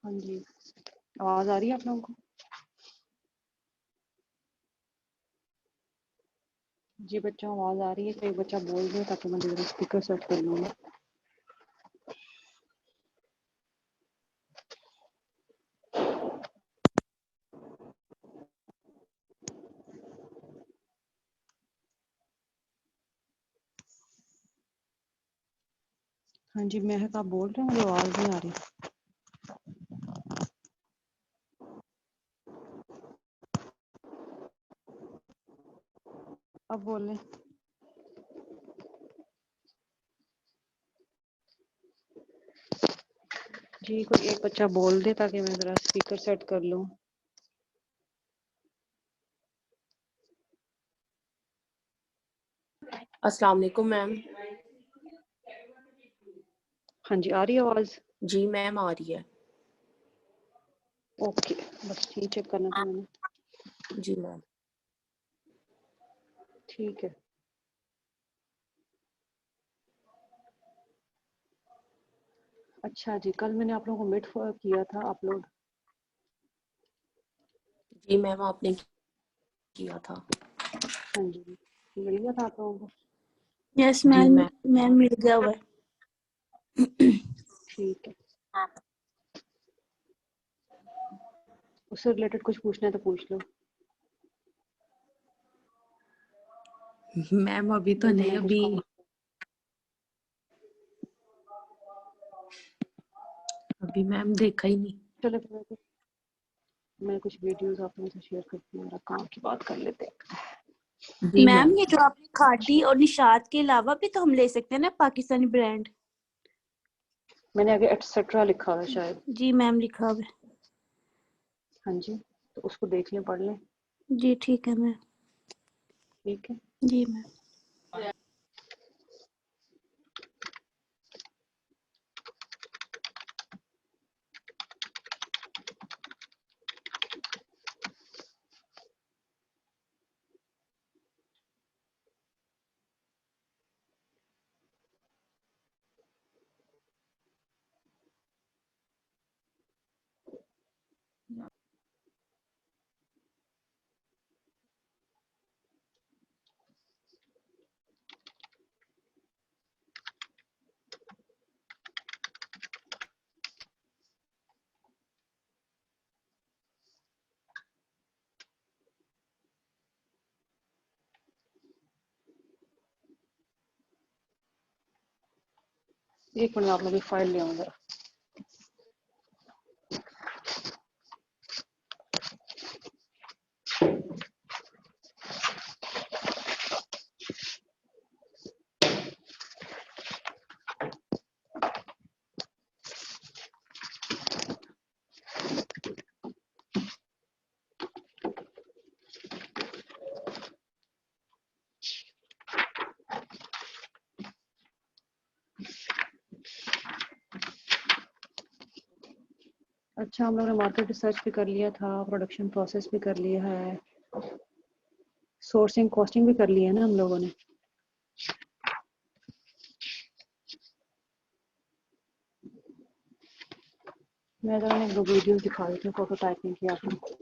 हाँ जी, आवाज़ आ रही है आप लोगों को? जी बच्चों, आवाज़ आ रही है? कोई बच्चा बोल दे ताकि मैं ज़रा स्पीकर सेट कर लूँगी। हाँ जी, महक आप बोल रहे हैं, मुझे आवाज़ नहीं आ रही। अब बोलें। जी कोई एक बच्चा बोल दे ताकि मैं ज़रा स्पीकर सेट कर लूँ। अस्सलाम वालेकुम मैम। हाँ जी, आ रही है आवाज़? जी मैम आ रही है। ओके, बस ये चेक करना था मैंने। जी मैम। ठीक है। अच्छा जी, कल मैंने आप लोगों को मिट किया था अपलोड। जी मैम आपने किया था। हाँ जी, मिल गया था आप लोगों को? यस मैम मिल गया हुआ है। ठीक है, उससे रिलेटेड कुछ पूछना है तो पूछ लो। मैम अभी तो नहीं, अभी मैम देखा ही नहीं। चलो फिर मैं कुछ वीडियोस आप लोगों से शेयर करती हूँ, काम की बात कर लेते हैं। मैम ये जो आपने खादी और निशात के अलावा भी तो हम ले सकते हैं ना पाकिस्तानी ब्रांड। मैंने आगे एटसेट्रा लिखा हुआ है शायद। जी मैम लिखा हुआ है। हाँ जी, तो उसको देख लें, पढ़ लें। जी ठीक है मैम। ठीक है जी मैम। एक मिनट, आप लोग फाइल ले आऊँ जरा। अच्छा, हम लोगों ने मार्केट रिसर्च भी कर लिया था, प्रोडक्शन प्रोसेस भी कर लिया है, सोर्सिंग कॉस्टिंग भी कर ली है ना हम लोगों ने। मैं जरा एक दो वीडियो दिखा देती हूँ प्रोटोटाइपिंग की आपको।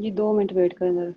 जी 2 मिनट वेट करें जरा।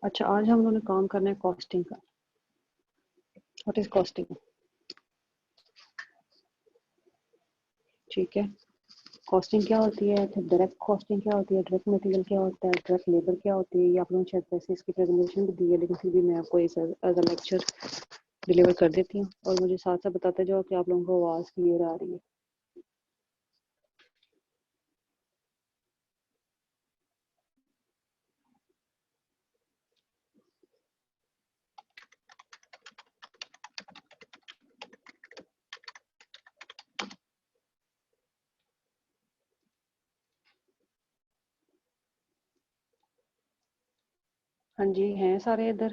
अच्छा, आज हम लोगों ने काम करना है कॉस्टिंग का। What is costing? ठीक है, कॉस्टिंग क्या होती है, फिर डायरेक्ट कॉस्टिंग क्या होती है, डायरेक्ट मटेरियल क्या होता है, डायरेक्ट लेबर क्या होती है। ये आप लोगों ने शायद वैसे इसकी प्रेजेंटेशन भी दी है, लेकिन फिर भी मैं आपको एज अ लेक्चर डिलीवर कर देती हूँ। और मुझे साथ साथ बताते जाओ कि आप लोगों को आवाज़ क्लियर आ रही है। हाँ जी, हैं सारे इधर?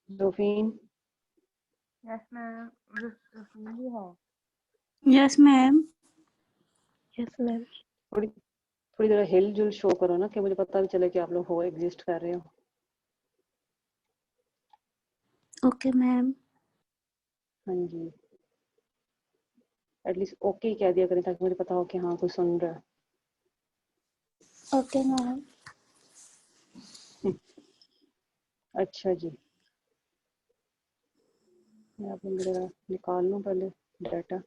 जोफीन? यस मैम, भी है। Yes ma'am. Yes ma'am. थोड़ी थोड़ी जरा हिल जुल शो करो ना, कि मुझे पता भी चले कि आप लोग हो, एग्जिस्ट कर रहे हो। Okay ma'am. हाँ जी, एटलीस्ट ओके ही कह दिया करें, ताकि मुझे पता हो कि हाँ कोई सुन रहा है। Okay ma'am. अच्छा जी, मैं अपने जरा निकाल लूँ पहले डाटा।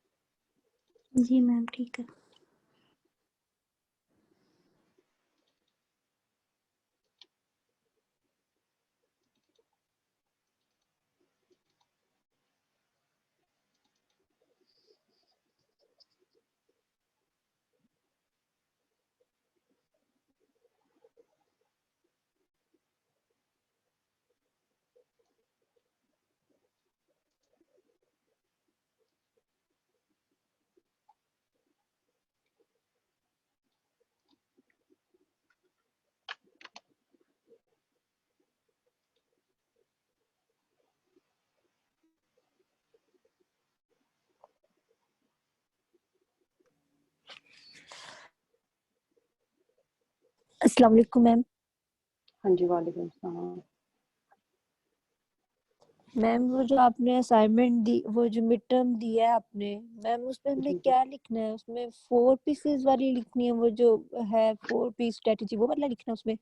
जी मैम ठीक है। अस्सलाम वालेकुम मैम। हाँ जी, वालेकुम सलाम। मैम वो जो आपने असाइनमेंट दी, वो जो मिड टर्म दिया है आपने, मैम उसमें हमें जी जी, क्या लिखना है? उसमें 4 पीसेस वाली लिखनी है, वो जो है 4 पीस स्ट्रेटजी, वो वाला लिखना है उसमें?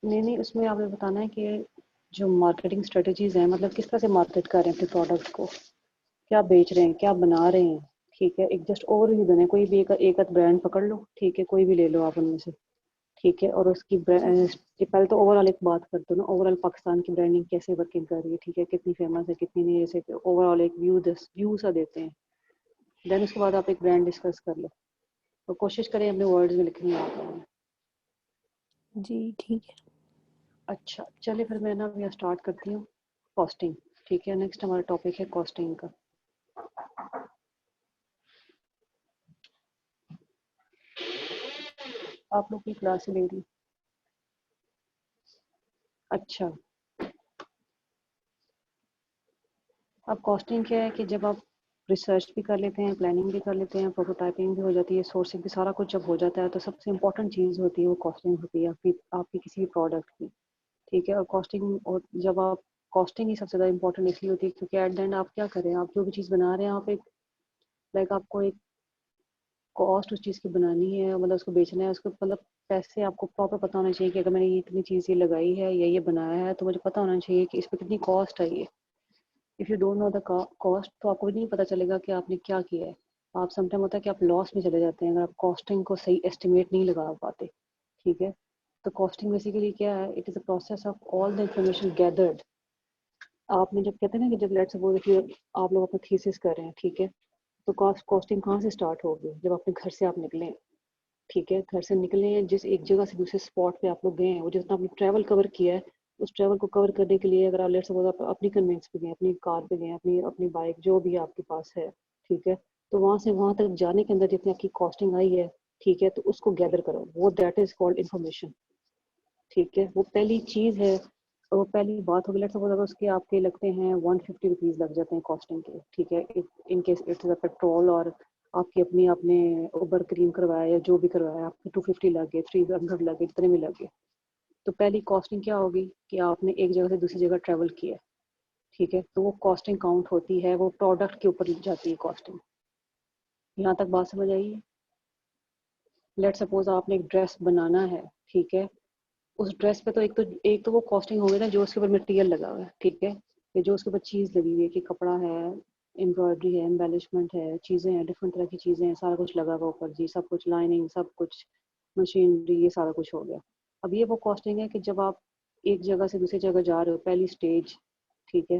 नहीं नहीं, उसमें आपने बताना है कि जो मार्केटिंग स्ट्रेटजीज हैं, मतलब किस तरह से मार्केट कर रहे हैं अपने प्रोडक्ट को, क्या बेच रहे हैं, क्या बना रहे हैं। ठीक है, एक जस्ट ओवरव्यू देना है। कोई भी एक आध ब्रांड पकड़ लो, ठीक है, कोई भी ले लो आप उनमें से। ठीक है, और उसकी ठीक है। पहले तो ओवरऑल एक बात कर दो ना, ओवरऑल पाकिस्तान की ब्रांडिंग कैसे वर्किंग कर रही है, ठीक है, कितनी फेमस है, कितनी नहीं, ऐसे ओवरऑल एक व्यू सा देते हैं। देन उसके बाद आप एक ब्रांड डिस्कस कर लो, तो कोशिश करें अपने वर्ड्स में लिखने आ पाए। जी ठीक है। अच्छा, चलिए फिर मैं ना भैया स्टार्ट करती हूँ। कॉस्टिंग, ठीक है, नेक्स्ट हमारा टॉपिक है कॉस्टिंग का। आप लोग की क्लास ले रही? अच्छा, अब कॉस्टिंग क्या है कि जब आप रिसर्च भी कर लेते हैं, प्लानिंग भी कर लेते हैं, प्रोटोटाइपिंग भी हो जाती है, सोर्सिंग भी, सारा कुछ जब हो जाता है, तो सबसे इम्पोर्टेंट चीज़ होती है वो कॉस्टिंग होती है आपकी किसी भी प्रोडक्ट की। ठीक है, और कॉस्टिंग, और जब आप कॉस्टिंग ही सबसे ज़्यादा इंपॉर्टेंट इसलिए होती है क्योंकि एट द एंड आप क्या करें, आप जो भी चीज़ बना रहे हैं, आप एक लाइक आपको एक कॉस्ट उस चीज़ की बनानी है, मतलब उसको बेचना है, उसको मतलब पैसे आपको प्रॉपर पता होना चाहिए कि अगर मैंने ये इतनी चीज़ ये लगाई है या ये बनाया है, तो मुझे पता होना चाहिए कि इस पर कितनी कॉस्ट आई है। If you don't know the cost, तो आपको भी नहीं पता चलेगा कि आपने क्या किया है। आप समटाइम होता है कि आप लॉस में चले जाते हैं अगर आप कॉस्टिंग को सही एस्टिमेट नहीं लगा पाते। ठीक है, तो कॉस्टिंग बेसिकली क्या है, it is a process of all the information gathered. आपने जब कहते हैं ना कि जब लेट्स सपोज कि आप लोग अपना थीसिस कर रहे हैं, ठीक है, तो कॉस्टिंग कहाँ से स्टार्ट होगी, जब अपने घर से आप निकले, ठीक है, घर से निकले हैं, जिस एक जगह से दूसरे स्पॉट पे आप लोग गए हैं, वो जितना आपने ट्रैवल कवर किया है, उस ट्रैवल को कवर करने के लिए अगर आप लेट्स सपोज आप अपनी कन्वेंस पे गए, अपनी कार पे गए, अपनी अपनी बाइक जो भी आपके पास है, ठीक है, तो वहाँ से वहाँ तक जाने के अंदर जितनी आपकी कॉस्टिंग आई है, ठीक है, तो उसको गैदर करो, वो दैट इज कॉल्ड इन्फॉर्मेशन। ठीक है, वो पहली चीज़ है, वो पहली बात होगी। लेट्स सपोज अगर उसके आपके लगते हैं 150 रुपीज़ लग जाते हैं कॉस्टिंग के, ठीक है, इन केस इट्स पेट्रोल और आपकी अपनी आपने उबर क्रीम करवाया या जो भी करवाया, आपके 250 लग गए, 300 लग गए, जितने भी लग गए, तो पहली कॉस्टिंग क्या होगी कि आपने एक जगह से दूसरी जगह ट्रैवल किया, ठीक है, तो वो कॉस्टिंग काउंट होती है, वो प्रोडक्ट के ऊपर जाती है कॉस्टिंग। यहाँ तक बात समझ आई है? लेट सपोज आपने एक ड्रेस बनाना है, ठीक है, उस ड्रेस पे तो एक तो वो कॉस्टिंग होगी ना, जो उसके ऊपर मटेरियल लगा हुआ है, ठीक है, ये जो उसके ऊपर चीज़ लगी हुई है कि कपड़ा है, एम्ब्रॉयडरी है, एम्बेलिशमेंट है, चीज़ें हैं, डिफरेंट तरह की चीज़ें हैं, सारा कुछ लगा हुआ ऊपर जी, सब कुछ लाइनिंग, सब कुछ मशीनरी, ये सारा कुछ हो गया। अब ये वो कॉस्टिंग है कि जब आप एक जगह से दूसरी जगह जा रहे हो, पहली स्टेज, ठीक है,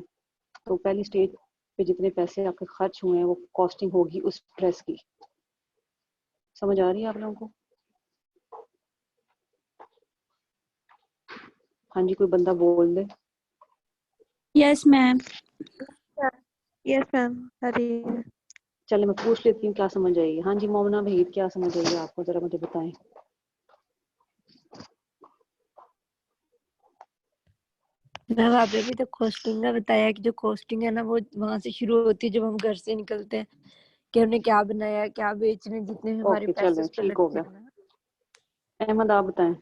तो पहली स्टेज पे जितने पैसे आपके खर्च हुए हैं वो कॉस्टिंग होगी उस ड्रेस की। समझ आ रही है आप लोगों को? हाँ जी, कोई बंदा बोल दे। Yes ma'am. Yes ma'am, Hari. चले मैं पूछ लेती हूँ क्या समझ आएगी। हाँ जी मोमना भहीद, क्या समझ आएगी आपको, जरा मुझे बताएं। मैम आपने अभी तक कॉस्टिंग का बताया कि जो कॉस्टिंग है ना वो वहां से शुरू होती है जब हम घर से निकलते हैं, कि हमने क्या बनाया, क्या बेचने, जितने भी हमारे ओके पैसे चलें, उस पे ठीक हो लगते गया। हैं ना। अहमद आप बताएं।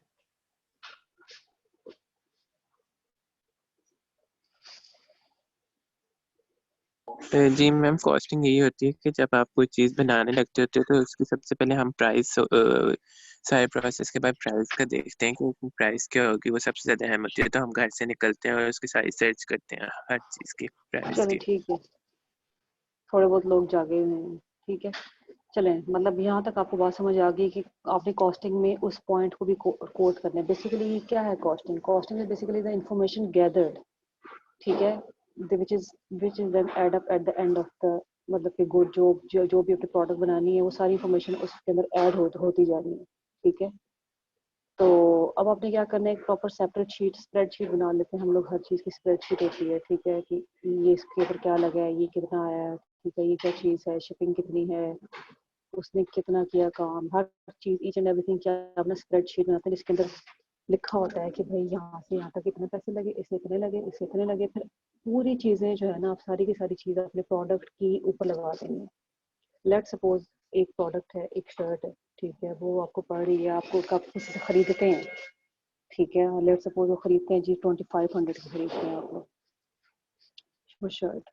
जी मैम, कॉस्टिंग यही होती है कि जब आप कोई चीज़ बनाने लगते होते हो तो उसकी सबसे पहले हम प्राइस, सारे प्रोसेस के बाद प्राइस का देखते हैं कि प्राइस क्या होगी, वो सबसे ज़्यादा अहम होती है। तो हम घर से निकलते हैं और उसकी सारी सर्च करते हैं हर चीज़ की प्राइस चलें की। ठीक है, थोड़े बहुत लोग जागे हुए हैं, ठीक है। चलें, मतलब यहाँ तक आपको बात समझ आ गई कि आपने कॉस्टिंग में उस पॉइंट को भी कोट करना है। बेसिकली क्या है costing? Costing is basically the information gathered, ठीक है, which is then add up at the end of the, मतलब कि गुड जो भी अपनी प्रोडक्ट बनानी है वो सारी इंफॉर्मेशन उसके अंदर ऐड होती जा रही है, ठीक है। तो अब आपने क्या करना है, एक प्रॉपर सेपरेट शीट, स्प्रेडशीट बना लेते हैं हम लोग। हर चीज़ की स्प्रेडशीट होती है, ठीक है, कि ये इसके ऊपर क्या लगा है, ये कितना आया है, ठीक है, ये क्या चीज़ है, शिपिंग कितनी है, उसने कितना किया काम, हर चीज़ ईच एंड एवरीथिंग क्या अपना स्प्रेडशीट बनाते हैं, जिसके अंदर लिखा होता है कि भाई यहाँ से यहाँ तक इतने पैसे लगे, इससे इतने लगे, इससे इतने लगे। फिर पूरी चीज़ें जो है ना, आप सारी की सारी चीज़ें अपने प्रोडक्ट की ऊपर लगा देंगे। लेट सपोज एक प्रोडक्ट है, एक शर्ट है, ठीक है, वो आपको पड़ रही है, आपको कब किसी से खरीदते हैं, ठीक है, लेट सपोज वो खरीदते हैं जी 2500 की खरीदते हैं आप लोग वो शर्ट,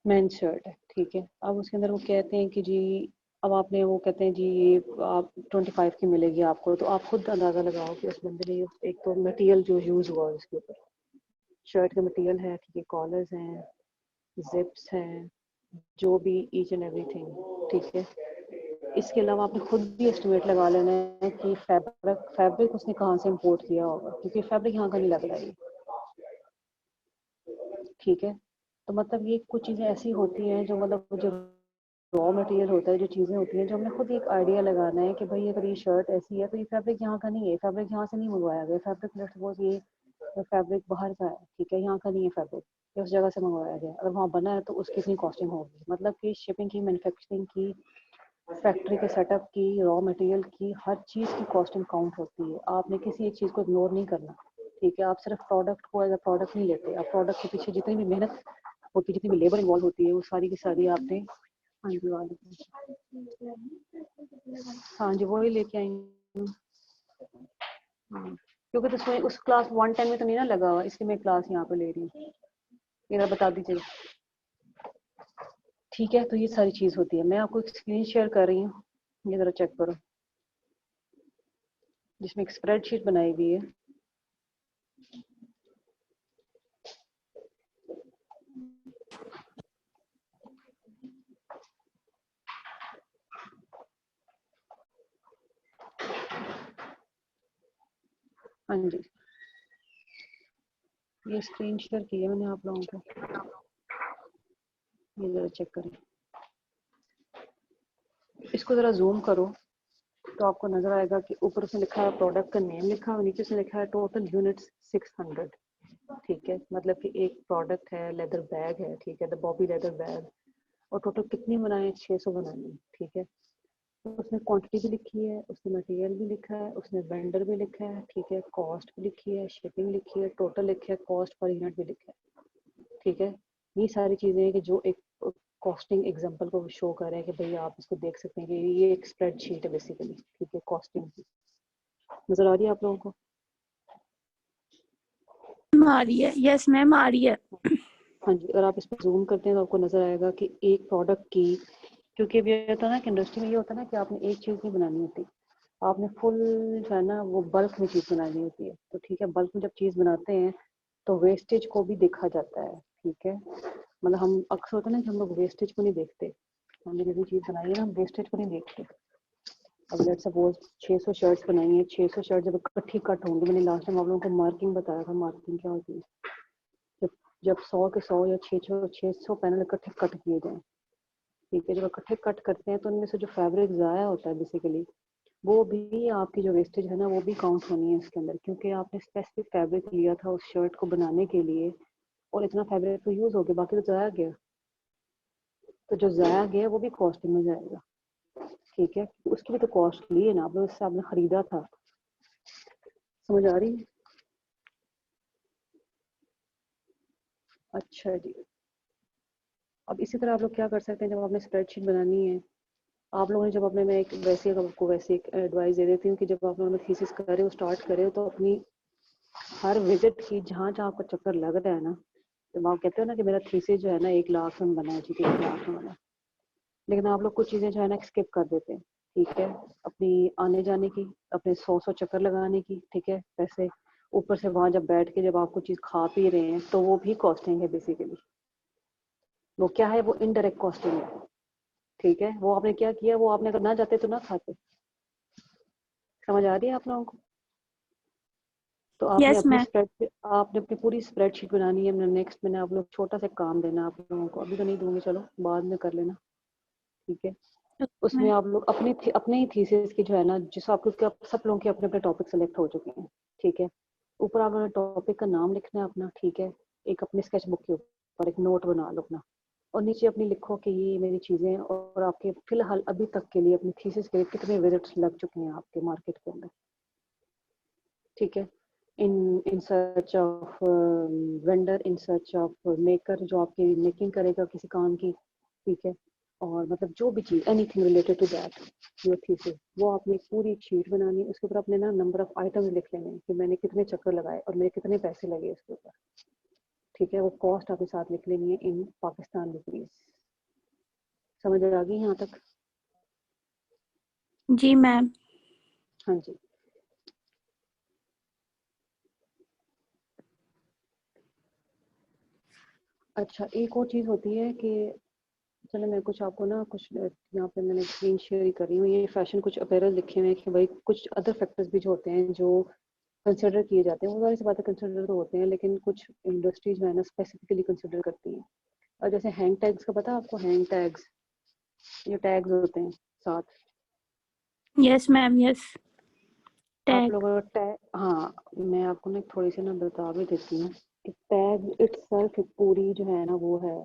मेन शर्ट है, ठीक है। अब उसके अंदर वो कहते हैं कि जी, अब आपने वो कहते हैं जी ये आप 25 की मिलेगी आपको, तो आप खुद अंदाज़ा लगाओ कि उस बंदे ने एक तो मटेरियल जो यूज़ हुआ उसके ऊपर, शर्ट का मटेरियल है, ठीक है, कॉलर्स हैं, जिप्स हैं, जो भी ईच एंड एवरीथिंग, ठीक है। इसके अलावा आपने खुद भी एस्टिमेट लगा लेना है कि फैब्रिक उसने कहाँ से इंपोर्ट किया होगा, क्योंकि फैब्रिक यहाँ का नहीं लग रहा है, ठीक है। तो मतलब ये कुछ चीज़ें ऐसी होती हैं जो मतलब जो रॉ मटेरियल होता है, जो चीज़ें होती हैं, जो हमने खुद एक आइडिया लगाना है कि भाई अगर ये शर्ट ऐसी है तो ये फैब्रिक यहाँ का नहीं है, फैब्रिक यहाँ से नहीं मंगवाया गया, फैब्रिक लेट्स सपोज ये फैब्रिक बाहर का है, ठीक है, यहाँ का नहीं है फैब्रिक, ये उस जगह से मंगवाया गया, अगर वहाँ बना है तो उसकी इतनी कॉस्टिंग होगी। मतलब कि शिपिंग की, मैन्युफैक्चरिंग की, फैक्ट्री के सेटअप की, रॉ मटेरियल की, हर चीज़ की कॉस्टिंग काउंट होती है। आपने किसी एक चीज़ को इग्नोर नहीं करना, ठीक है। आप सिर्फ प्रोडक्ट को एज अ प्रोडक्ट नहीं लेते, आप प्रोडक्ट के पीछे जितनी भी मेहनत होती है, जितनी भी लेबर इन्वॉल्व होती है, वो सारी की सारी आपने, हाँ जी वालेकुम, हाँ जी वही लेके आएंगे। क्योंकि तो उसमें उस क्लास 110 में तो नहीं ना लगा हुआ, इसलिए मैं क्लास यहाँ पे ले रही हूँ। ये जरा बता दीजिए, ठीक है। तो ये सारी चीज़ होती है। मैं आपको एक स्क्रीन शेयर कर रही हूँ, ये ज़रा चेक करो, जिसमें एक स्प्रेडशीट बनाई हुई है। हाँ जी, ये स्क्रीन शेयर की है मैंने आप लोगों को, ये जरा चेक करें। इसको जरा जूम करो तो आपको नजर आएगा कि ऊपर से लिखा है प्रोडक्ट का नेम लिखा है और नीचे से लिखा है टोटल यूनिट्स 600। ठीक है, मतलब कि एक प्रोडक्ट है, लेदर बैग है, ठीक है, द बॉबी लेदर बैग, और टोटल कितनी बनाए, 600 बनानी है। ठीक है, तो उसने क्वांटिटी भी लिखी है, उसने मटेरियल भी लिखा है, उसने वेंडर भी लिखा है, ठीक है, कॉस्ट भी लिखी है, शिपिंग लिखी है, टोटल लिखा है, कॉस्ट पर यूनिट भी लिखा है। ठीक है, ये सारी चीज़ें हैं कि जो एक कॉस्टिंग एग्जांपल को शो कर रहे हैं कि भैया आप इसको देख सकते हैं कि ये एक स्प्रेडशीट है बेसिकली। ठीक है, कॉस्टिंग की नजर आ रही है आप लोगों को? आ रही है, यस मैम आ रही है। हाँ जी, अगर आप इस पर जूम करते हैं तो आपको नजर आएगा कि एक प्रोडक्ट की, क्योंकि अब ये होता है ना कि इंडस्ट्री में ये होता है ना कि आपने एक चीज़ नहीं बनानी होती, आपने फुल जो है ना वो बल्क में चीज़ बनानी होती है। तो ठीक है, बल्क में जब चीज़ बनाते हैं तो वेस्टेज को भी देखा जाता है। ठीक है, मतलब हम अक्सर होता है ना कि हम लोग वेस्टेज को नहीं देखते, हमने किसी चीज़ बनाई है ना, हम वेस्टेज को नहीं देखते। अब लेट्स सपोज 600 शर्ट्स बनाई हैं, 600 शर्ट जब इकट्ठी कट होंगी, मैंने लास्ट टाइम आप लोगों को मार्किंग बताया था, मार्किंग क्या होती है, जब जब 100 के 100 या 600 पैनल इकट्ठे कट किए जाएं। ठीक है, जब इकट्ठे कट करते हैं तो उनमें से जो फैब्रिक ज़ाया होता है बेसिकली, वो भी आपकी जो वेस्टेज है ना वो भी काउंट होनी है इसके अंदर, क्योंकि आपने स्पेसिफिक फैब्रिक लिया था उस शर्ट को बनाने के लिए और इतना फैब्रिक तो यूज़ हो गया, बाकी तो ज़ाया गया। तो जो ज़ाया गया वो भी कॉस्टिंग में जाएगा। ठीक है, उसकी भी तो कॉस्ट ली है ना आप लोग, इससे आपने खरीदा था। समझ आ रही है? अच्छा जी, अब इसी तरह आप लोग क्या कर सकते हैं, जब आपने स्प्रेडशीट बनानी है, आप लोगों ने जब अपने, मैं एक वैसे आपको वैसे एक एडवाइस दे देती हूँ कि जब आप लोगों ने थीसिस कर रहे हो, स्टार्ट करें, तो अपनी हर विजिट की जहाँ जहाँ आपका चक्कर लग रहा है ना, तो आप कहते हो ना कि मेरा थीसिस जो है ना 1 लाख में बना है जी, 1 लाख में बना, लेकिन आप लोग कुछ चीज़ें जो है ना स्किप कर देते हैं। ठीक है, अपनी आने जाने की, अपने 100 चक्कर लगाने की, ठीक है, पैसे, ऊपर से वहाँ जब बैठ के जब आप कुछ चीज़ खा पी रहे हैं तो वो भी कॉस्टिंग है बेसिकली। वो क्या है, वो इनडायरेक्ट कॉस्टिंग है। ठीक है, वो आपने क्या किया, वो आपने अगर ना जाते तो ना खाते। समझ आ रही है आप लोगों को? तो आपने यस अपनी मैम। आपने अपनी पूरी स्प्रेडशीट बनानी है। मैं नेक्स्ट मैंने आप लोग छोटा सा काम देना आप लोगों को, अभी तो नहीं दूंगी, चलो बाद में कर लेना। ठीक है, उसमें आप लोग अपने ही थीसिस की जो है ना, जिस आपको सब लोगों के अपने अपने टॉपिक सेलेक्ट हो चुके हैं। ठीक है, ऊपर आप लोगों ने टॉपिक का नाम लिखना है अपना। ठीक है, एक अपनी स्केच बुक के ऊपर एक नोट बना लो अपना, और नीचे अपनी लिखो कि ये मेरी चीज़ें हैं और आपके फिलहाल अभी तक के लिए अपनी थीसिस के लिए कितने विजिट्स लग चुके हैं आपके मार्केट के अंदर। ठीक है, in search of vendor, in search of maker जो आपकी मेकिंग करेगा किसी काम की। ठीक है, और मतलब जो भी चीज़, anything related to that your thesis, वो आपने एक पूरी एक शीट बनानी है। उसके ऊपर अपने ना नंबर ऑफ आइटम्स लिख लेने हैं कि मैंने कितने चक्कर लगाए और मेरे कितने पैसे लगे इसके ऊपर। ठीक है, वो कॉस्ट आपके साथ लिख लेनी है इन पाकिस्तान रुपीज। समझ आ गई यहाँ तक? जी मैम। हाँ जी, अच्छा एक और चीज़ होती है कि, चलो मैं कुछ आपको ना कुछ यहाँ पे मैंने स्क्रीन शेयर ही कर रही हूँ, ये फैशन कुछ अपैरल लिखे हुए हैं कि भाई कुछ अदर फैक्टर्स भी जो होते हैं जो कंसिडर किए जाते हैं, वो सारी सी बातें कंसिडर तो होते हैं, लेकिन कुछ इंडस्ट्रीज जो है ना स्पेसिफिकली कंसिडर करती हैं। और जैसे हैंग टैग्स का पता है आपको? हैंग टैग्स, ये टैग्स होते हैं साथ। Yes ma'am, yes. आप टैग। लोगों का टैग, हाँ मैं आपको ना थोड़ी सी ना बता भी देती हूँ कि टैग इट्सेल्फ पूरी जो है ना वो है,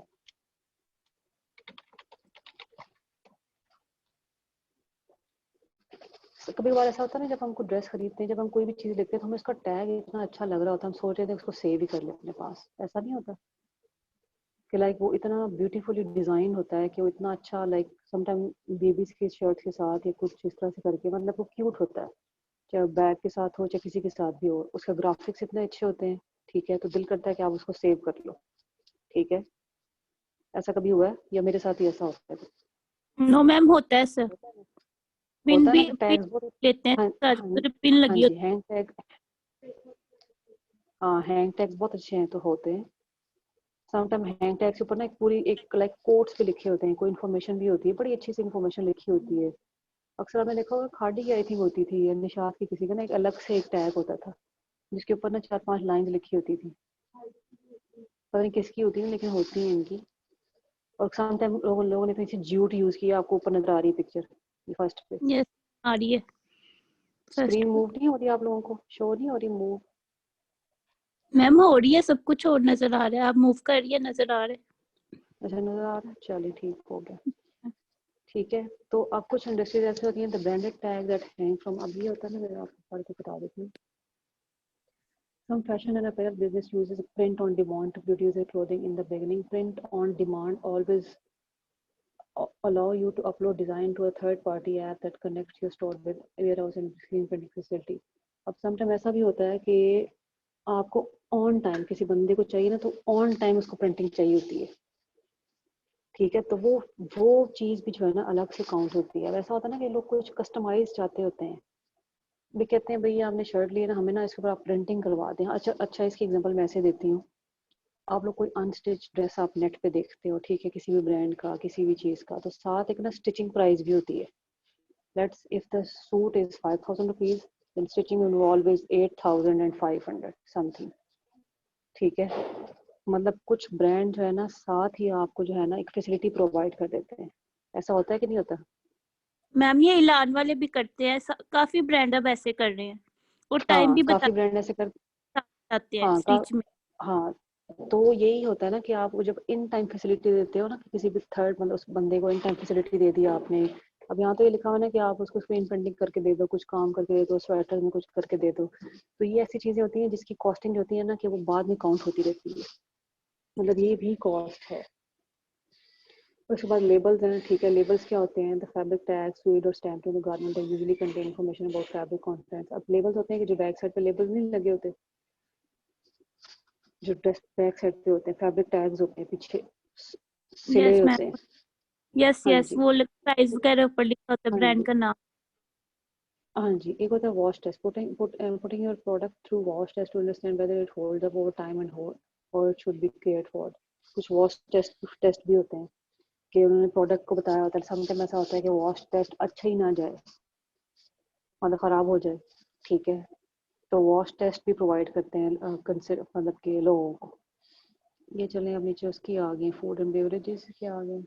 कभी बार ऐसा होता है ना जब हमको ड्रेस खरीदते हैं, जब हम कोई भी चीज़ देखते हैं तो हमें उसका टैग इतना अच्छा लग रहा होता है, हम सोच रहे थे उसको सेव ही कर ले अपने पास। ऐसा नहीं होता कि लाइक वो इतना ब्यूटीफुली डिजाइन होता है कि वो इतना अच्छा, लाइक समटाइम बेबीज की शर्ट के साथ या कुछ इस तरह से करके, मतलब वो क्यूट होता है, चाहे बैग के साथ हो चाहे किसी के साथ भी हो, उसका ग्राफिक्स इतने अच्छे होते हैं। ठीक है, तो दिल करता है कि आप उसको सेव कर लो। ठीक है, ऐसा कभी हुआ है या मेरे साथ ही ऐसा होता है? नो मैम, होता है सर। पिन होता है भी ना कि पिन टैग्स बहुत, लेते हैं हाँ सर, हाँ पर पिन हाँ लगी जी, होती हैंग टैग, हाँ हैंग टैग्स बहुत अच्छे हैं तो होते हैं। समटाइम हैंग टैग्स के ऊपर ना एक पूरी एक लाइक कोट्स भी लिखे होते हैं, कोई इन्फॉर्मेशन भी होती है, बड़ी अच्छी सी इन्फॉर्मेशन लिखी होती है। अक्सर आपने देखा होगा खाड़ी की आई थिंक होती थी या निशात की, किसी का ना एक अलग से एक टैग होता था जिसके ऊपर ना 4-5 लाइंस लिखी होती थी, पता नहीं किसकी होती है लेकिन होती है इनकी। और समटाइम लोगों ने पीछे ज्यूट यूज किया, आपको ऊपर नजर आ रही है पिक्चर फर्स्ट पे। यस आ रही है फर्स्ट स्क्रीन मूव नहीं हो रही, आप लोगों को शो नहीं हो रही मूव? मैम हो रही है, सब कुछ और नजर आ रहा है, आप मूव कर रही है नजर आ रहा है। अच्छा नजर आ रहा है, चलिए ठीक हो गया। ठीक है, तो अब कुछ इंडस्ट्रीज ऐसी होती हैं, the branded tag that hang from, अब ये होता है ना, मैं आपको पढ़ के बता देती हूँ। Some fashion and apparel business uses print on demand to produce their clothing in the beginning. Print on demand always allow you to upload design to a third party app that connects your store with warehouse and screen printing facility. अब sometime ऐसा भी होता है कि आपको on time किसी बंदे को चाहिए ना, तो ऑन टाइम उसको प्रिंटिंग चाहिए होती है, ठीक है, तो वो चीज़ भी जो है ना अलग से काउंट होती है। वैसा होता है ना कि लोग कुछ कस्टमाइज चाहते होते हैं, भी कहते हैं भैया आपने शर्ट ली ना, हमें ना इसके ऊपर आप प्रिंटिंग करवा दें। अच्छा इसकी एग्जांपल मैं ऐसे देती हूँ, आप लोग कोई अनस्टिच ड्रेस आप नेट पे देखते हो, ठीक है, किसी भी ब्रांड का किसी भी चीज़ का, तो साथ एक ना स्टिचिंग प्राइस भी होती है। Let's if the suit is 5,000 rupees, then stitching involve is 8,500 something, ठीक है। मतलब कुछ ब्रांड जो है ना साथ ही आपको जो है ना एक फैसिलिटी प्रोवाइड कर देते हैं, ऐसा होता है कि नहीं होता? मैम ये इलान वाले भी करते हैं, काफी ब्रांड अब ऐसे कर रहे हैं और टाइम हाँ भी काफी ब्रांड ऐसे कर, बताते हैं हाँ स्टिच में। हाँ, तो यही होता है ना कि आप जब इन टाइम फैसिलिटी देते हो ना, किसी भी थर्ड मतलब उस बंदे को इन टाइम फैसिलिटी दे दी आपने। अब यहाँ तो ये लिखा हुआ ना कि आप उसको स्क्रीन प्रिंटिंग करके दे दो, कुछ काम करके दे दो, स्वेटर में कुछ करके दे दो, तो ये ऐसी चीजें होती हैं जिसकी कॉस्टिंग होती है ना कि वो बाद में काउंट होती रहती है, मतलब ये भी कॉस्ट है। उसके बाद लेबल्स हैं, ठीक है, लेबल्स क्या होते हैं? द फैब्रिक टैग, स्वीड और stamp in the garment usually contain information about fabric contents. अब लेबल्स होते हैं कि जो बैक साइड पे लेबल्स नहीं लगे होते, जो ड्रेस बैक साइड पे होते हैं, फैब्रिक टैग्स होते हैं, पीछे सिले यस होते मैम, हैं। यस हाँ यस जी, वो प्राइस वगैरह ऊपर लिखा होता है, हाँ ब्रांड जी, का नाम। हाँ जी। एक होता है wash test, putting your product through wash test to understand whether it holds up over time and hold or it should be cared for। कुछ वॉश टेस्ट भी होते हैं कि उन्होंने प्रोडक्ट को बताया होता है, समटाइम ऐसा होता है कि वॉश टेस्ट अच्छा ही ना जाए, मतलब ख़राब हो जाए, ठीक है, तो वॉश टेस्ट भी प्रोवाइड करते हैं कंसिडर मतलब के लोगों को। ये चलें अब नीचे उसकी आ गई, फूड एंड बेवरेजेस के आ गए।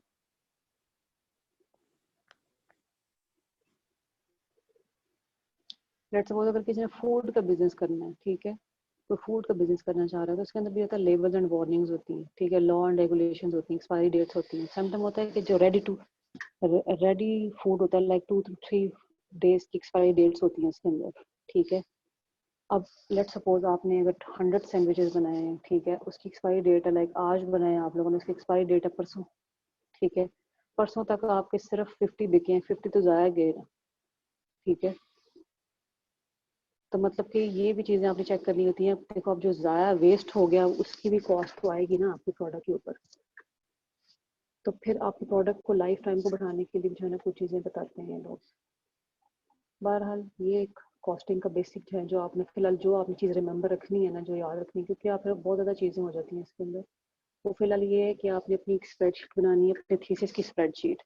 लेट्स सपोज अगर किसी ने फूड का बिजनेस करना है, ठीक है, तो फूड का बिजनेस करना चाह रहा है, तो उसके अंदर भी होता है लेबल्स एंड वार्निंग्स होती हैं, ठीक है, लॉ एंड रेगुलेशंस होती हैं, एक्सपायरी डेट्स होती हैं। समटाइम होता है कि जो रेडी फूड होता है, लाइक 2 to 3 डेज की एक्सपायरी डेट्स होती हैं उसके अंदर, ठीक है। अब लेट्स सपोज आपने अगर 100 सैंडविचेस बनाए हैं, ठीक है, उसकी एक्सपायरी डेट है लाइक आज बनाए आप लोगों ने, उसकी एक्सपायरी डेट है परसों, ठीक है, परसों तक आपके सिर्फ 50 बिके हैं, 50 तो ज़ाया गए ना, ठीक है। तो मतलब कि ये भी चीज़ें आपने चेक करनी होती हैं। देखो अब जो ज़ाया वेस्ट हो गया उसकी भी कॉस्ट तो आएगी ना आपके प्रोडक्ट के ऊपर, तो फिर आपके प्रोडक्ट को लाइफ टाइम को बढ़ाने के लिए जो है ना कुछ चीज़ें बताते हैं लोग। बहरहाल ये एक कॉस्टिंग का बेसिक जो है, जो आपने फिलहाल जो आपने चीज़ रिमेंबर रखनी है ना, जो याद रखनी है, क्योंकि आप फिर बहुत ज़्यादा चीज़ें हो जाती हैं इसके अंदर। तो फिलहाल ये है कि आपने अपनी एक स्प्रेडशीट बनानी है, अपने थीसिस की स्प्रेडशीट,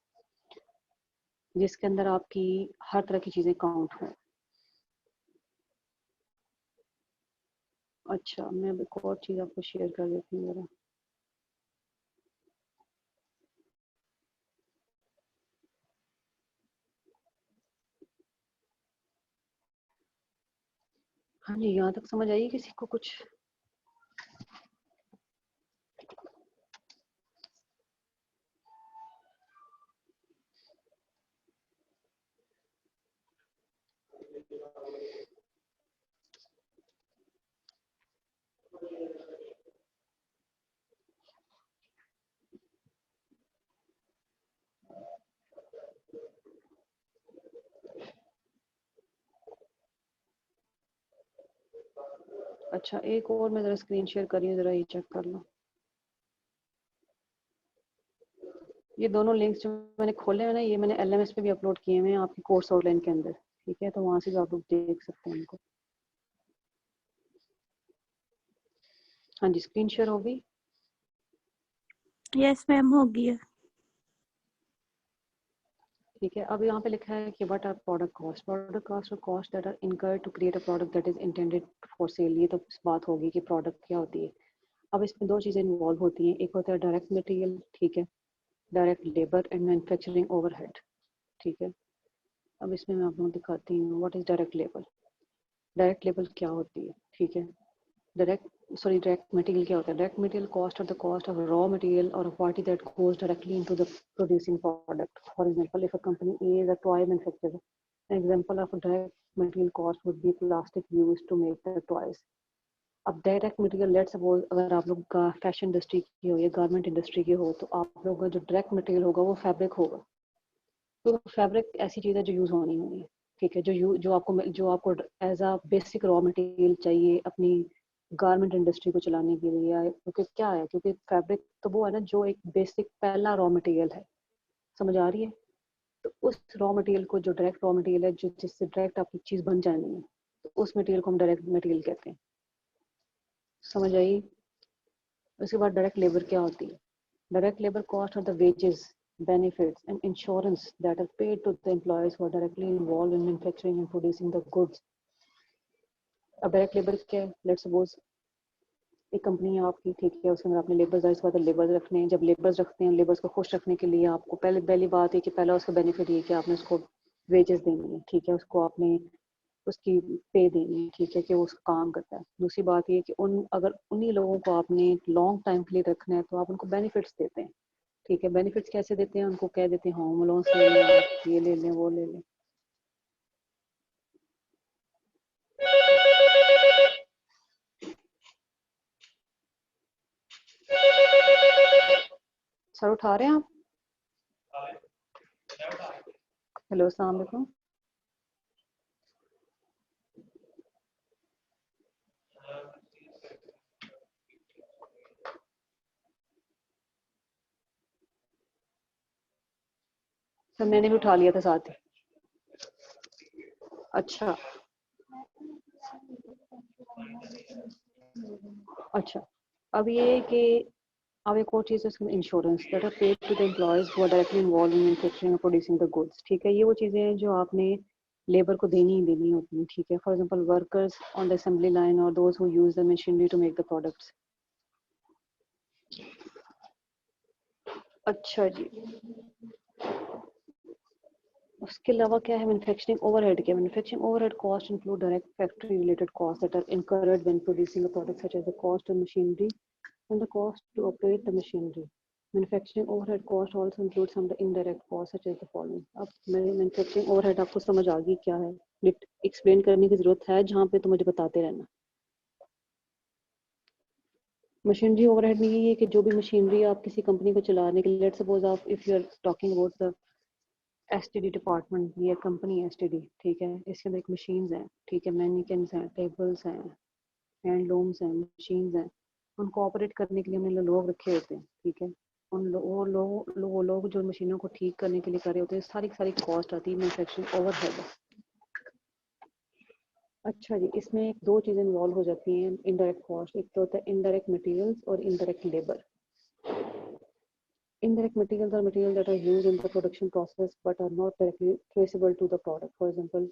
जिसके अंदर आपकी हर तरह की चीज़ें काउंट हों। अच्छा मैं अब एक और चीज़ आपको शेयर कर देती हूँ ज़रा। हाँ जी, यहाँ तक समझ आई किसी को कुछ? अच्छा एक और मैं ज़रा स्क्रीन शेयर कर रही हूँ, ज़रा ये चेक कर लो। ये दोनों लिंक्स जो मैंने खोले हैं ना, ये मैंने LMS पे भी अपलोड किए हुए हैं आपकी कोर्स आउटलाइन के अंदर, ठीक है, तो वहाँ से भी आप लोग देख सकते हैं इनको। हाँ जी, स्क्रीन शेयर होगी। यस मैम हो गई है। ठीक है। अब यहाँ पे लिखा है कि what are product cost, product cost और cost that are incurred to create a product that is intended for sale. ये तो बात होगी कि प्रोडक्ट क्या होती है। अब इसमें दो चीज़ें इन्वॉल्व होती हैं, एक होता है डायरेक्ट मटेरियल, ठीक है, direct labour and manufacturing overhead, ठीक है। अब इसमें मैं आपको दिखाती हूँ what is direct labour. Direct labour क्या होती है, ठीक है। डायरेक्ट मटेरियल क्या होता है? डायरेक्ट मटेरियल कॉस्ट और the cost of raw material और quantity that goes directly into the producing product. For example, if a company A is a toy manufacturer, an example of a direct material cost would be plastic used to make the toys. अब direct material, let's suppose अगर आप लोग का fashion industry की हो या garment industry की हो, तो आप लोगों का जो डायरेक्ट मटेरियल होगा वो फैब्रिक होगा। तो फैब्रिक ऐसी चीज़ है जो यूज़ होनी होनी है, ठीक है, जो आपको as a basic raw material चाहिए अपनी गारमेंट इंडस्ट्री को चलाने के लिए। क्योंकि क्या है, क्योंकि फैब्रिक तो वो है ना जो एक बेसिक पहला रॉ मटेरियल है, समझ आ रही है। तो उस रॉ मटेरियल को, जो डायरेक्ट रॉ मटेरियल है, जो जिससे डायरेक्ट आपकी चीज़ बन जानी है, तो उस मटेरियल को हम डायरेक्ट मटेरियल कहते हैं। समझ आई। उसके बाद डायरेक्ट लेबर क्या होती है? डायरेक्ट लेबर कॉस्ट और the wages, benefits and insurance that are paid to the employees who are directly involved in manufacturing and producing the goods. अब डायरेक्ट लेबर क्या है? लेट्स सपोज एक कंपनी है आपकी, ठीक है, उसके अंदर आपने लेबर्स है, इसके बाद लेबर्स रखने हैं। जब लेबर्स रखते हैं, लेबर्स को खुश रखने के लिए आपको पहली बात है कि पहला उसका बेनिफिट ये कि आपने उसको वेजेस देनी है, ठीक है, उसको आपने उसकी पे देनी है, ठीक है, कि वो उसका काम करता है। दूसरी बात ये कि अगर उन्हीं लोगों को आपने लॉन्ग टाइम के लिए रखना है, तो आप उनको बेनिफिट्स देते हैं, ठीक है। बेनिफिट्स कैसे देते हैं? उनको कह देते हैं होम लोन ले लें, ये ले लें, वो ले लें। सर उठा रहे हैं आप? हेलो, अस्सलाम वालेकुम। सर मैंने भी उठा लिया था साथ ही। अच्छा अच्छा, अब ये कि अब एक और चीज़ है insurance that are paid to the employees who are directly involve in manufacturing और प्रोड्यूसिंग द गुड्स, ठीक है। ये वो चीज़ें हैं जो आपने लेबर को देनी ही देनी होती हैं, ठीक है। For example, workers on the assembly line और those who use the machinery to make the products. अच्छा जी, उसके अलावा क्या है? मैन्युफैक्चरिंग ओवरहेड क्या? Manufacturing overhead cost include direct factory related cost that are incurred when producing a product such as the cost of machinery and the cost to operate the machinery. Manufacturing overhead cost also includes some of the indirect costs such as the following. अब मेरी manufacturing overhead आपको समझ आ गई क्या है? Explain करने की जरूरत है जहाँ पे, तो मुझे बताते रहना। मशीनरी ओवरहेड में ये है कि जो भी मशीनरी आप किसी कंपनी को चलाने के लिए, लेट्स सपोज आप if you are talking about the STD department, ये कंपनी है एसटीडी, ठीक है, इसके अंदर एक मशीन्स हैं, ठीक है, मैनिकन्स हैं, टेबल्स हैं, हैंडलूम्स हैं, मशीन्स हैं। उनको ऑपरेट करने के लिए हमने लोग रखे होते हैं, ठीक है। वो लोग जो मशीनों को ठीक करने के लिए कर रहे होते हैं, सारी कॉस्ट आती है मैन्युफैक्चरिंग ओवरहेड। अच्छा जी, इसमें दो चीज़ें इन्वॉल्व हो जाती हैं इनडायरेक्ट कॉस्ट। एक तो होता है इनडायरेक्ट मटेरियल्स और indirect labour. Indirect materials are materials that are used in the production process but are not directly traceable to the product. For example,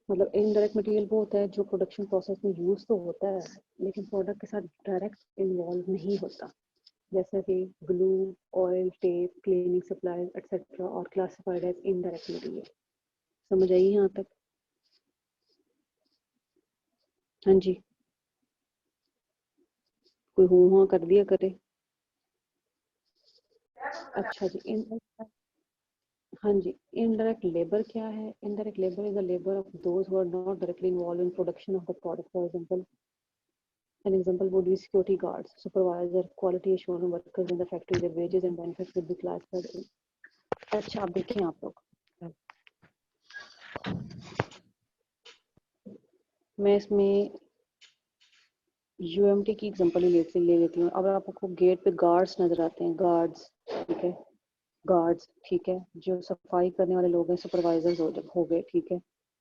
मतलब इनडायरेक्ट मटेरियल वो होता है जो प्रोडक्शन प्रोसेस में यूज तो होता है लेकिन प्रोडक्ट के साथ डायरेक्ट इन्वॉल्व नहीं होता, जैसे कि glue, oil, tape, cleaning supplies etcetera और क्लासिफाइड एज इनडायरेक्ट मटेरियल। समझ आई यहाँ तक? हाँ जी, कोई हूँ हाँ कर दिया करे। अच्छा जी, हाँ जी, इनडायरेक्ट लेबर क्या है? Indirect labour is the labour of those who are not directly involve in production of the product. For example, an example would be security guards, supervisor, quality assurance workers in the factory. Their wages and benefits would be classified in। अच्छा, आप देखें आप लोग, मैं इसमें UMT की example ले लेती हूँ। अब आपको गेट पे गार्ड्स नजर आते हैं, गार्ड्स, ठीक है, गार्ड्स, ठीक है, जो सफाई करने वाले लोग हैं, सुपरवाइजर्स हो गए, ठीक है।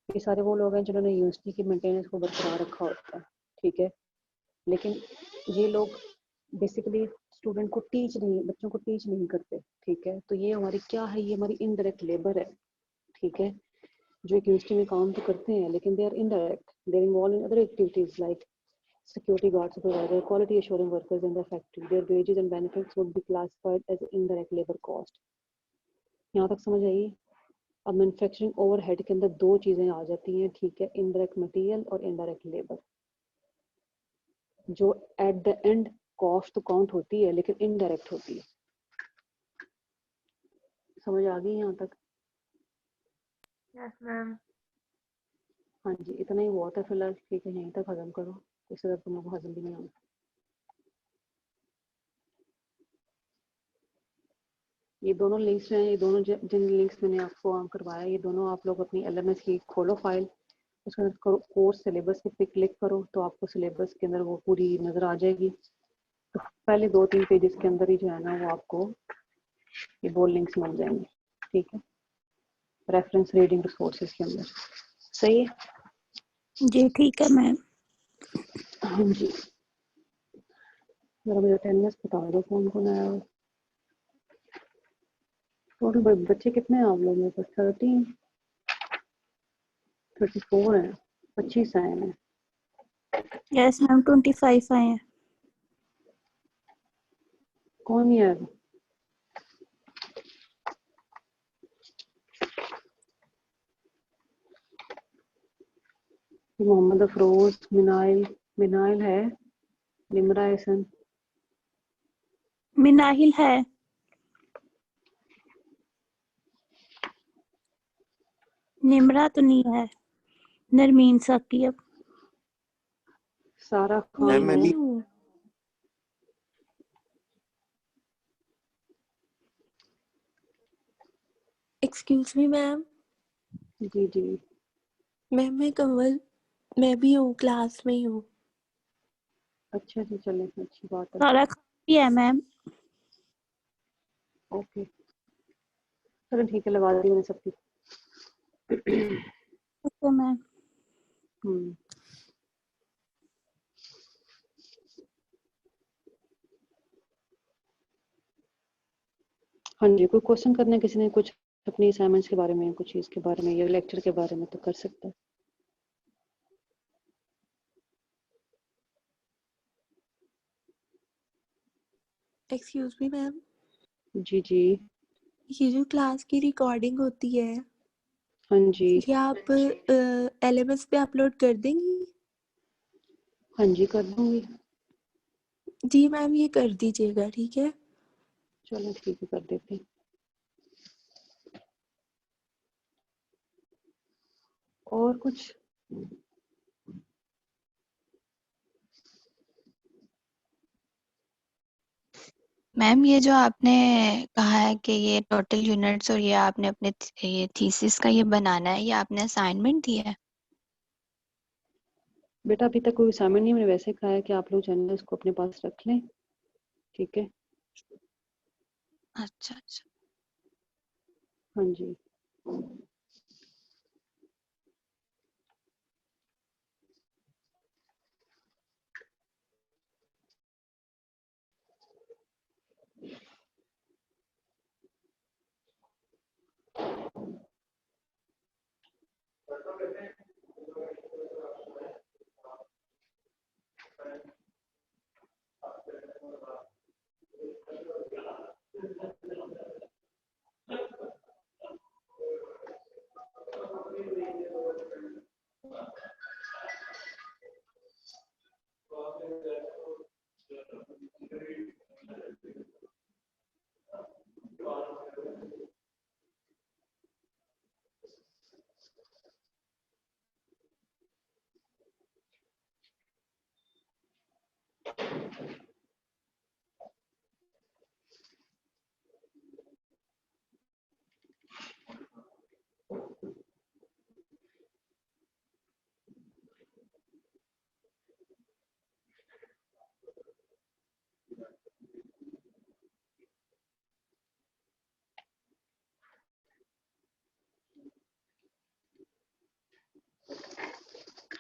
ये सारे वो लोग हैं जिन्होंने यूनिवर्सिटी की मेंटेनेंस को बरकरार रखा होता है, ठीक है। लेकिन ये लोग बेसिकली स्टूडेंट को टीच नहीं, बच्चों को टीच नहीं करते, ठीक है। तो ये हमारी क्या है, ये हमारी इनडायरेक्ट लेबर है, ठीक है। जो एक यूनिवर्सिटी में काम तो करते हैं लेकिन they are indirect, they are involve in other activities like security guard, supervisor, quality assurance workers in the factory. Their wages and benefits would be classified as indirect labor cost. यहाँ तक समझ आई? अब मैन्युफैक्चरिंग ओवरहेड के अंदर दो चीजें आ जाती हैं, ठीक है, इनडायरेक्ट मटेरियल और इनडायरेक्ट लेबर, जो एट द एंड कॉस्ट तो काउंट होती है लेकिन इनडायरेक्ट होती है। समझ आ गई यहाँ तक? Yes ma'am. हाँ जी, इतना ही बहुत है फिलहाल, ठीक है, यहीं तक हजम करो, इससे ज़्यादा तुम लोग को हजम भी नहीं आना। ये दोनों लिंक्स हैं, ये दोनों जिन लिंक्स मैंने आपको ऑन करवाया, ये दोनों आप लोग अपनी LMS की खोलो फाइल, उसके अंदर कोर्स सिलेबस पे क्लिक करो तो आपको सिलेबस के अंदर वो पूरी नज़र आ जाएगी। तो पहले 2-3 पेजेस के अंदर ही जो है ना वो आपको ये दो लिंक्स मिल जाएंगे, ठीक है, रेफरेंस रीडिंग रिसोर्सेज के अंदर। सही है जी ठीक है मैम। हाँ जी, जरा मुझे अटेंडेंस बता दो कौन कौन आया। टोटल बच्चे कितने हैं आप लोग में? 34 हैं, 25 आए हैं। यस मैम 25 आए हैं। कौन नहीं आया? मोहम्मद अफरोज, मिनाइल है, निमरा एहसन, मिनाहिल है। निमरा तो नहीं है। नरमीन साकिब। सारा मैं खान है, नहीं हूँ। Excuse me ma'am. जी जी। मैम मैं कंवल, मैं भी हूँ, क्लास में ही हूँ। अच्छा जी, चले, अच्छी बात है। सारा खान भी है मैम। ओके, चलो ठीक है, लगा दी मैंने सबकी। Okay ma'am. हम्म, हाँ जी, कोई क्वेश्चन करना है किसी ने, कुछ अपनी असाइनमेंट्स के बारे में, कुछ चीज़ के बारे में या लेक्चर के बारे में, तो कर सकता है। एक्सक्यूज मी मैम, जी जी। ये जो क्लास की रिकॉर्डिंग होती है, हाँ जी, ये आप LMS पे अपलोड कर देंगी? हाँ जी, कर दूंगी। जी मैम, ये कर दीजिएगा, ठीक है। चलो ठीक है, कर देते हैं। और कुछ? मैम ये जो आपने कहा है कि ये टोटल यूनिट्स और ये आपने अपने ये थीसिस का ये बनाना है, ये आपने असाइनमेंट दिया है? बेटा अभी तक कोई असाइनमेंट नहीं, मैंने वैसे कहा है कि आप लोग जो है ना इसको अपने पास रख लें, ठीक है। अच्छा अच्छा। हाँ जी।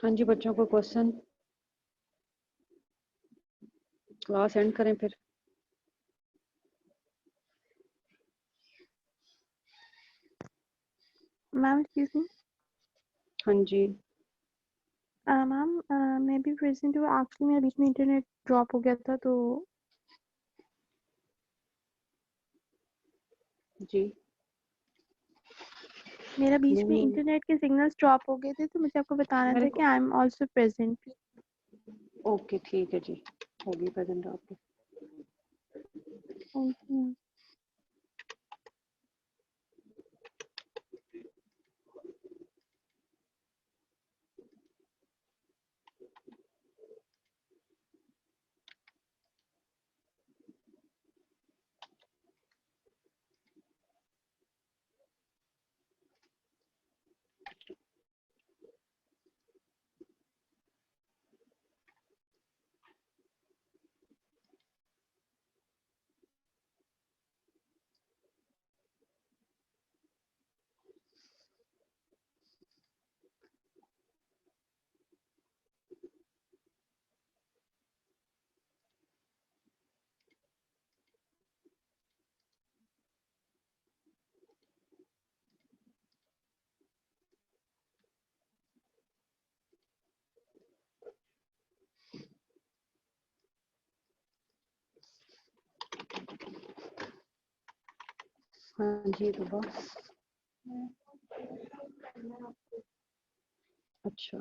हाँ जी बच्चों को क्वेश्चन, क्लास एंड करें फिर। Ma'am excuse me. हाँ जी। मैम मैं भी प्रेजेंट हूँ, एक्चुअली मेरा बीच में इंटरनेट ड्रॉप हो गया था तो जी। मेरा बीच में नहीं, इंटरनेट के सिग्नल्स ड्रॉप हो गए थे, तो मुझे आपको बताना मेरे था कि I am also present. Okay ठीक है जी, होगी प्रेजेंट आपकी। Thank you. हाँ जी तो अच्छा